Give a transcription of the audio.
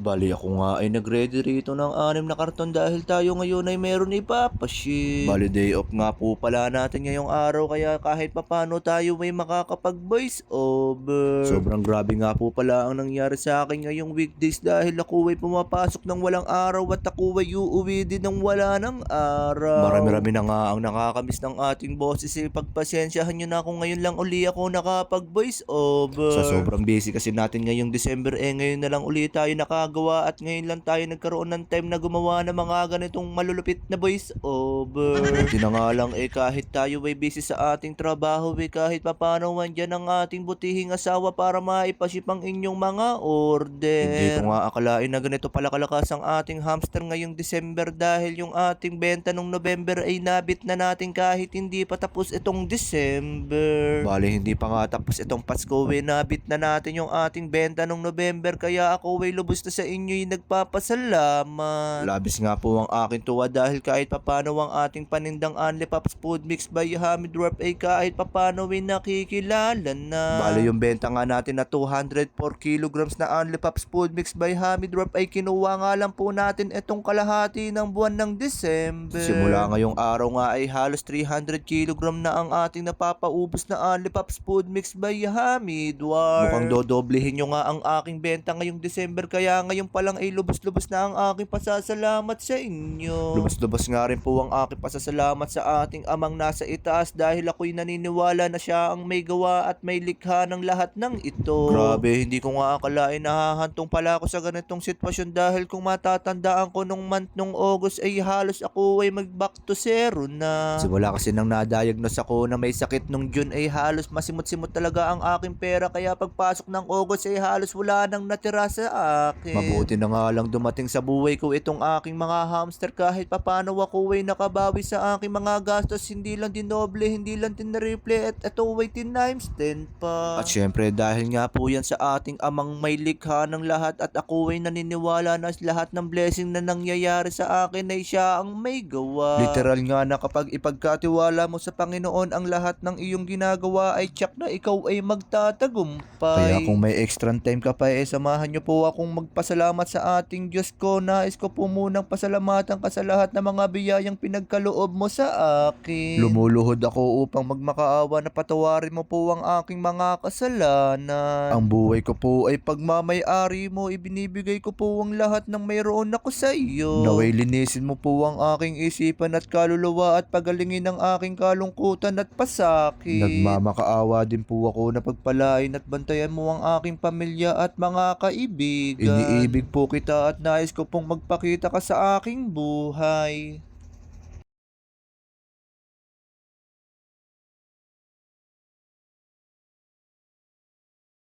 Bali ako nga ay nag-ready rito ng 6 na karton dahil tayo ngayon ay meron ipapasyal. Bali day off nga po pala natin ngayong araw kaya kahit papano tayo may makakapag-voice over. Sobrang grabe nga po pala ang nangyari sa akin ngayong weekdays dahil ako ay pumapasok ng walang araw at ako ay uuwi din ng wala ng araw. Marami-rami na nga ang nakakamiss ng ating boses pagpasensyahan nyo na kung ngayon lang uli ako nakapag-voice over. Sa sobrang busy kasi natin ngayong December ngayon na lang uli tayo nakagawa at ngayon lang tayo nagkaroon ng time na gumawa ng mga ganitong malulupit na voice over. Buti na nga lang kahit tayo ay busy sa ating trabaho kahit papano andyan ang ating butihing asawa para maipaship ang inyong mga order. Hindi ko nga akalain na ganito pala kalakas ang ating hamster ngayong December dahil yung ating benta nung November ay nabit na natin kahit hindi pa tapos itong December. Bale hindi pa nga tapos itong Pasko nabit na natin yung ating benta nung November kaya ako ay lubos na sa inyo'y nagpapasalamat. Labis nga po ang akin tuwa dahil kahit papano ang ating panindang Only Pops Food Mix by Hamid Warp kahit papano nakikilala na. Bale yung benta nga natin na 204 kilograms na Only Pops Food Mix by Hamid Warp kinuha nga lang po natin itong kalahati ng buwan ng December. Simula ngayong araw nga ay halos 300 kilogram na ang ating napapaubos na Only Pops Food Mix by Hamid Warp. Mukhang dodoblehin nyo nga ang aking benta ngayong December kaya ngayon pa lang ay lubos-lubos na ang aking pasasalamat sa inyo. Lubos-lubos nga rin po ang aking pasasalamat sa ating amang nasa itaas dahil ako'y naniniwala na siya ang may gawa at may likha ng lahat ng ito. Grabe, hindi ko nga akalain nahahantong pala ako sa ganitong sitwasyon dahil kung matatandaan ko nung month nung August ay halos ako ay mag back to zero na. Simula kasi nang na-diagnose ako na may sakit nung June ay halos masimot-simot talaga ang aking pera kaya pagpasok ng August ay halos wala nang natira sa akin. Mabuti na nga lang dumating sa buhay ko itong aking mga hamster kahit papano ako ay nakabawi sa aking mga gastos hindi lang dinoble, hindi lang tinriple at ito ay times 10 pa. At syempre dahil nga po yan sa ating amang may likha ng lahat at ako ay naniniwala na lahat ng blessing na nangyayari sa akin ay siya ang may gawa. Literal nga na kapag ipagkatiwala mo sa Panginoon ang lahat ng iyong ginagawa ay tsak na ikaw ay magtatagumpay. Kaya kung may extra time ka pa samahan nyo po akong magpasalamat sa ating Diyos ko. Nais ko po munang pasalamatan ka sa lahat ng mga biyayang pinagkaloob mo sa akin. Lumuluhod ako upang magmakaawa na patawarin mo po ang aking mga kasalanan. Ang buhay ko po ay pagmamay-ari mo, ibinibigay ko po ang lahat ng mayroon ako sa iyo. Naway linisin mo po ang aking isipan at kaluluwa at pagalingin ang aking kalungkutan at pasakit. Nagmamakaawa din po ako na pagpalain at bantayan mo ang aking pamilya at mga kaibigan. Iniibig po kita at nais ko pong magpakita ka sa aking buhay.